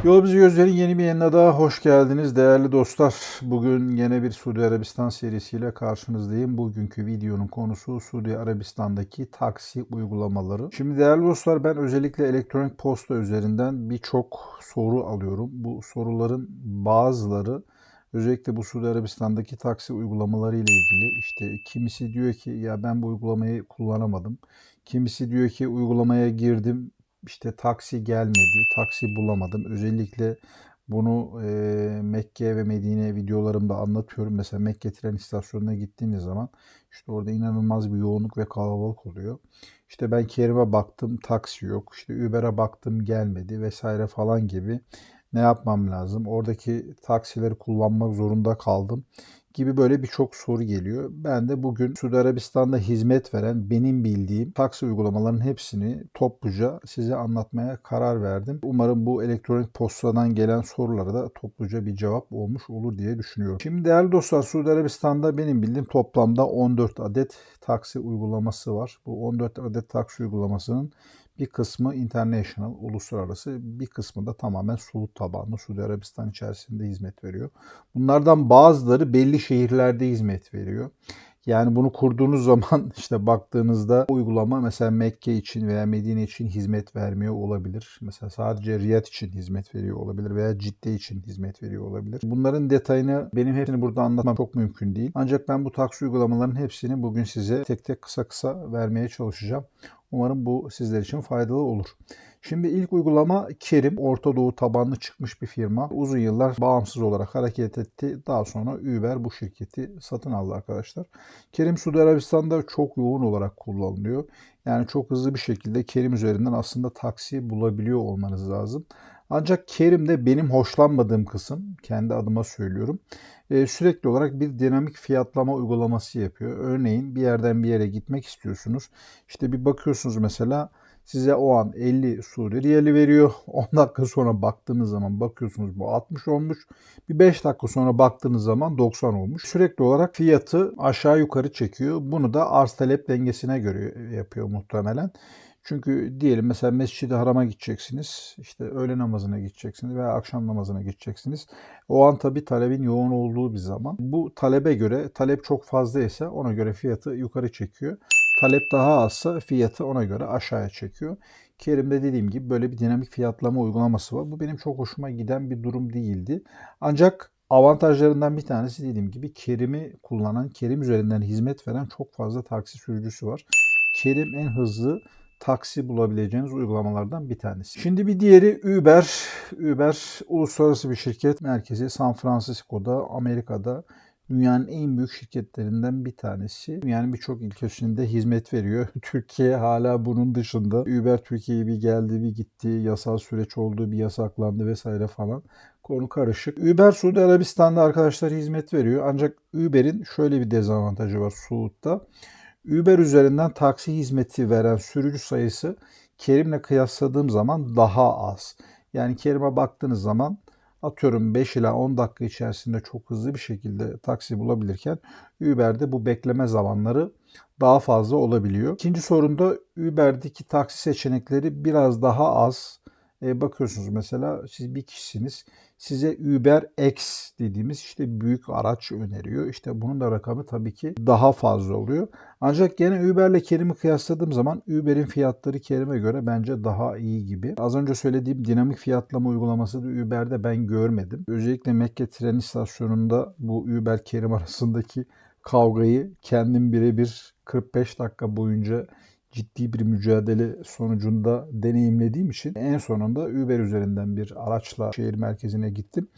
Yol Bizi Gözler'in yeni bir yayınına daha hoş geldiniz değerli dostlar. Bugün yine bir Suudi Arabistan serisiyle karşınızdayım. Bugünkü videonun konusu Suudi Arabistan'daki taksi uygulamaları. Şimdi değerli dostlar, ben özellikle elektronik posta üzerinden birçok soru alıyorum. Bu soruların bazıları özellikle bu Suudi Arabistan'daki taksi uygulamaları ile ilgili. İşte kimisi diyor ki ya ben bu uygulamayı kullanamadım. Kimisi diyor ki uygulamaya girdim, işte taksi gelmedi, taksi bulamadım. Özellikle bunu Mekke ve Medine videolarımda anlatıyorum. Mesela Mekke tren istasyonuna gittiğiniz zaman işte orada inanılmaz bir yoğunluk ve kalabalık oluyor. İşte ben Kerim'e baktım, taksi yok. İşte Uber'e baktım, gelmedi vesaire falan gibi. Ne yapmam lazım? Oradaki taksileri kullanmak zorunda kaldım gibi böyle birçok soru geliyor. Ben de bugün Suudi Arabistan'da hizmet veren benim bildiğim taksi uygulamalarının hepsini topluca size anlatmaya karar verdim. Umarım bu elektronik postadan gelen sorulara da topluca bir cevap olmuş olur diye düşünüyorum. Şimdi değerli dostlar, Suudi Arabistan'da benim bildiğim toplamda 14 adet taksi uygulaması var. Bu 14 adet taksi uygulamasının bir kısmı international, uluslararası, bir kısmı da tamamen Suud tabanlı, Suudi Arabistan içerisinde hizmet veriyor. Bunlardan bazıları belli şehirlerde hizmet veriyor. Yani bunu kurduğunuz zaman işte baktığınızda uygulama mesela Mekke için veya Medine için hizmet vermiyor olabilir. Mesela sadece Riyad için hizmet veriyor olabilir veya Cidde için hizmet veriyor olabilir. Bunların detayını benim hepsini burada anlatmam çok mümkün değil. Ancak ben bu taksi uygulamalarının hepsini bugün size tek tek kısa kısa vermeye çalışacağım. Umarım bu sizler için faydalı olur. Şimdi ilk uygulama Kerim. Orta Doğu tabanlı çıkmış bir firma. Uzun yıllar bağımsız olarak hareket etti. Daha sonra Uber bu şirketi satın aldı arkadaşlar. Kerim Suudi Arabistan'da çok yoğun olarak kullanılıyor. Yani çok hızlı bir şekilde Kerim üzerinden aslında taksi bulabiliyor olmanız lazım. Ancak Kerim'de benim hoşlanmadığım kısım, kendi adıma söylüyorum, sürekli olarak bir dinamik fiyatlama uygulaması yapıyor. Örneğin bir yerden bir yere gitmek istiyorsunuz. İşte bir bakıyorsunuz mesela, size o an 50 Suudi Riyali veriyor. 10 dakika sonra baktığınız zaman bakıyorsunuz bu 60 olmuş. Bir 5 dakika sonra baktığınız zaman 90 olmuş. Sürekli olarak fiyatı aşağı yukarı çekiyor. Bunu da arz talep dengesine göre yapıyor muhtemelen. Çünkü diyelim mesela Mescid-i Haram'a gideceksiniz. İşte öğle namazına gideceksiniz veya akşam namazına gideceksiniz. O an tabii talebin yoğun olduğu bir zaman. Bu talebe göre, talep çok fazla ise ona göre fiyatı yukarı çekiyor. Talep daha azsa fiyatı ona göre aşağıya çekiyor. Kerim'de dediğim gibi böyle bir dinamik fiyatlama uygulaması var. Bu benim çok hoşuma giden bir durum değildi. Ancak avantajlarından bir tanesi, dediğim gibi, Kerim'i kullanan, Kerim üzerinden hizmet veren çok fazla taksi sürücüsü var. Kerim en hızlı taksi bulabileceğiniz uygulamalardan bir tanesi. Şimdi bir diğeri Uber. Uber uluslararası bir şirket. Merkezi San Francisco'da, Amerika'da. Dünyanın en büyük şirketlerinden bir tanesi. Dünyanın birçok ülkesinde hizmet veriyor. Türkiye hala bunun dışında. Uber Türkiye'ye bir geldi bir gitti. Yasal süreç oldu, bir yasaklandı vesaire falan. Konu karışık. Uber Suudi Arabistan'da arkadaşlar hizmet veriyor. Ancak Uber'in şöyle bir dezavantajı var Suud'da. Uber üzerinden taksi hizmeti veren sürücü sayısı Kerim'le kıyasladığım zaman daha az. Yani Kerim'e baktığınız zaman atıyorum 5 ila 10 dakika içerisinde çok hızlı bir şekilde taksi bulabilirken Uber'de bu bekleme zamanları daha fazla olabiliyor. İkinci sorunda Uber'deki taksi seçenekleri biraz daha az. Bakıyorsunuz mesela siz bir kişisiniz. Size Uber X dediğimiz işte büyük araç öneriyor. İşte bunun da rakamı tabii ki daha fazla oluyor. Ancak gene Uber'le Kerim'i kıyasladığım zaman Uber'in fiyatları Kerim'e göre bence daha iyi gibi. Az önce söylediğim dinamik fiyatlama uygulaması da Uber'de ben görmedim. Özellikle Mekke tren istasyonunda bu Uber Kerim arasındaki kavgayı kendim birebir 45 dakika boyunca ciddi bir mücadele sonucunda deneyimlediğim için en sonunda Uber üzerinden bir araçla şehir merkezine gittim.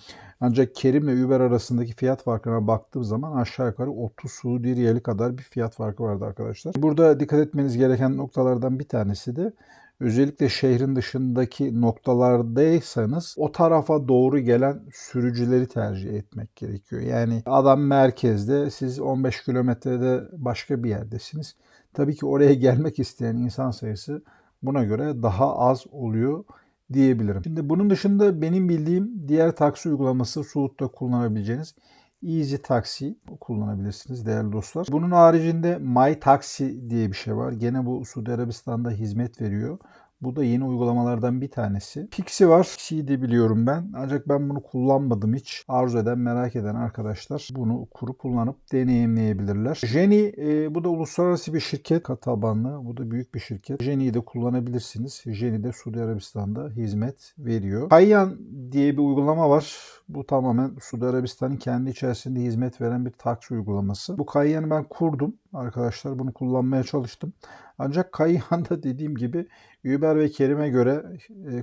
Ancak Kerim'le Uber arasındaki fiyat farkına baktığım zaman aşağı yukarı 30 Suudi Riyali kadar bir fiyat farkı vardı arkadaşlar. Burada dikkat etmeniz gereken noktalardan bir tanesi de özellikle şehrin dışındaki noktalardaysanız o tarafa doğru gelen sürücüleri tercih etmek gerekiyor. Yani adam merkezde, siz 15 kilometrede başka bir yerdesiniz. Tabii ki oraya gelmek isteyen insan sayısı buna göre daha az oluyor diyebilirim. Şimdi bunun dışında benim bildiğim diğer taksi uygulaması Suud'da kullanabileceğiniz Easy Taxi kullanabilirsiniz değerli dostlar. Bunun haricinde My Taxi diye bir şey var. Gene bu Suudi Arabistan'da hizmet veriyor. Bu da yeni uygulamalardan bir tanesi. Pixi var. Pixi'yi de biliyorum ben. Ancak ben bunu kullanmadım hiç. Arzu eden, merak eden arkadaşlar bunu kurup kullanıp deneyimleyebilirler. Jenny bu da uluslararası bir şirket. Tabanlı. Bu da büyük bir şirket. Jenny'yi de kullanabilirsiniz. Jenny de Suudi Arabistan'da hizmet veriyor. Kayyan diye bir uygulama var. Bu tamamen Suudi Arabistan'ın kendi içerisinde hizmet veren bir taksi uygulaması. Bu Kayyan'ı ben kurdum. Arkadaşlar bunu kullanmaya çalıştım. Ancak Kayyan'da dediğim gibi Uber ve Kerim'e göre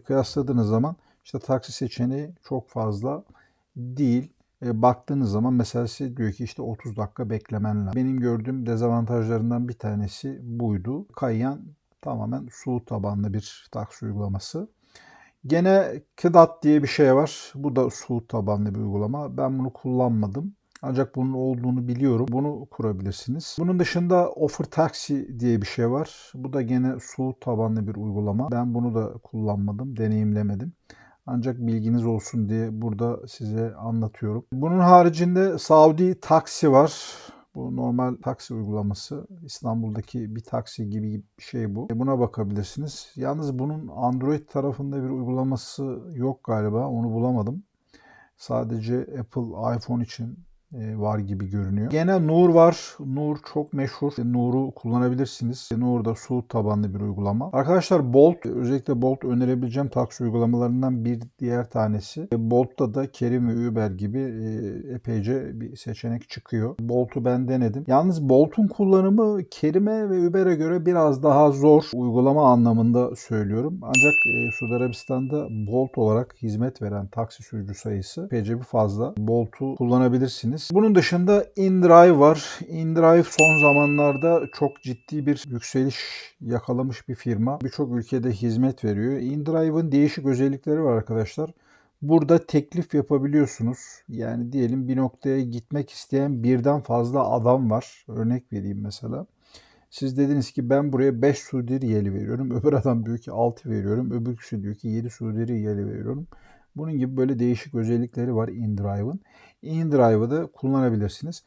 kıyasladığınız zaman işte taksi seçeneği çok fazla değil. Baktığınız zaman mesela size diyor ki işte 30 dakika beklemen lazım. Benim gördüğüm dezavantajlarından bir tanesi buydu. Kayyan tamamen Suud tabanlı bir taksi uygulaması. Gene Kıdat diye bir şey var. Bu da Suud tabanlı bir uygulama. Ben bunu kullanmadım. Ancak bunun olduğunu biliyorum. Bunu kurabilirsiniz. Bunun dışında Offer Taxi diye bir şey var. Bu da gene Suud tabanlı bir uygulama. Ben bunu da kullanmadım, deneyimlemedim. Ancak bilginiz olsun diye burada size anlatıyorum. Bunun haricinde Saudi Taksi var. Bu normal taksi uygulaması. İstanbul'daki bir taksi gibi bir şey bu. Buna bakabilirsiniz. Yalnız bunun Android tarafında bir uygulaması yok galiba. Onu bulamadım. Sadece Apple iPhone için var gibi görünüyor. Gene Nur var. Nur çok meşhur. Nur'u kullanabilirsiniz. Nur da Suud tabanlı bir uygulama. Arkadaşlar Bolt, özellikle Bolt önerebileceğim taksi uygulamalarından bir diğer tanesi. Bolt'ta da Kerim ve Uber gibi epeyce bir seçenek çıkıyor. Bolt'u ben denedim. Yalnız Bolt'un kullanımı Kerim'e ve Uber'e göre biraz daha zor. Uygulama anlamında söylüyorum. Ancak Suudi Arabistan'da Bolt olarak hizmet veren taksi sürücü sayısı epeyce bir fazla. Bolt'u kullanabilirsiniz. Bunun dışında InDrive var. InDrive son zamanlarda çok ciddi bir yükseliş yakalamış bir firma. Birçok ülkede hizmet veriyor. InDrive'ın değişik özellikleri var arkadaşlar. Burada teklif yapabiliyorsunuz. Yani diyelim bir noktaya gitmek isteyen birden fazla adam var. Örnek vereyim mesela. Siz dediniz ki ben buraya 5 Suudi riyali veriyorum. Öbür adam diyor ki 6 veriyorum. Öbür kişi diyor ki 7 Suudi riyali veriyorum. Bunun gibi böyle değişik özellikleri var InDrive'ın. InDrive'ı da kullanabilirsiniz.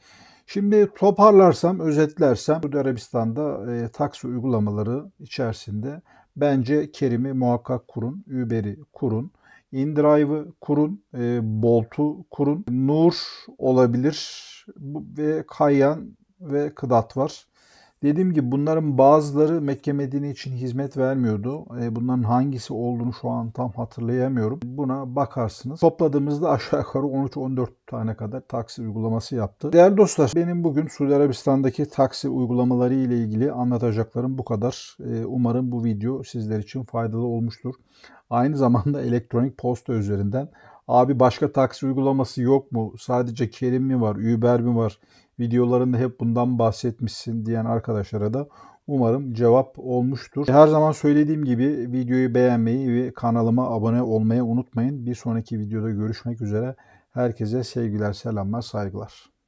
Şimdi toparlarsam, özetlersem Suudi Arabistan'da taksi uygulamaları içerisinde bence Kerim'i muhakkak kurun, Uber'i kurun, InDrive'ı kurun, Bolt'u kurun, Nur olabilir ve Kayyan ve Kıdat var. Dediğim gibi bunların bazıları Mekke Medine için hizmet vermiyordu. Bunların hangisi olduğunu şu an tam hatırlayamıyorum. Buna bakarsınız. Topladığımızda aşağı yukarı 13-14 tane kadar taksi uygulaması yaptı. Değerli dostlar, benim bugün Suudi Arabistan'daki taksi uygulamaları ile ilgili anlatacaklarım bu kadar. Umarım bu video sizler için faydalı olmuştur. Aynı zamanda elektronik posta üzerinden abi başka taksi uygulaması yok mu? Sadece Kerim mi var? Uber mi var? Videolarında hep bundan bahsetmişsin diyen arkadaşlara da umarım cevap olmuştur. Her zaman söylediğim gibi videoyu beğenmeyi ve kanalıma abone olmayı unutmayın. Bir sonraki videoda görüşmek üzere. Herkese sevgiler, selamlar, saygılar.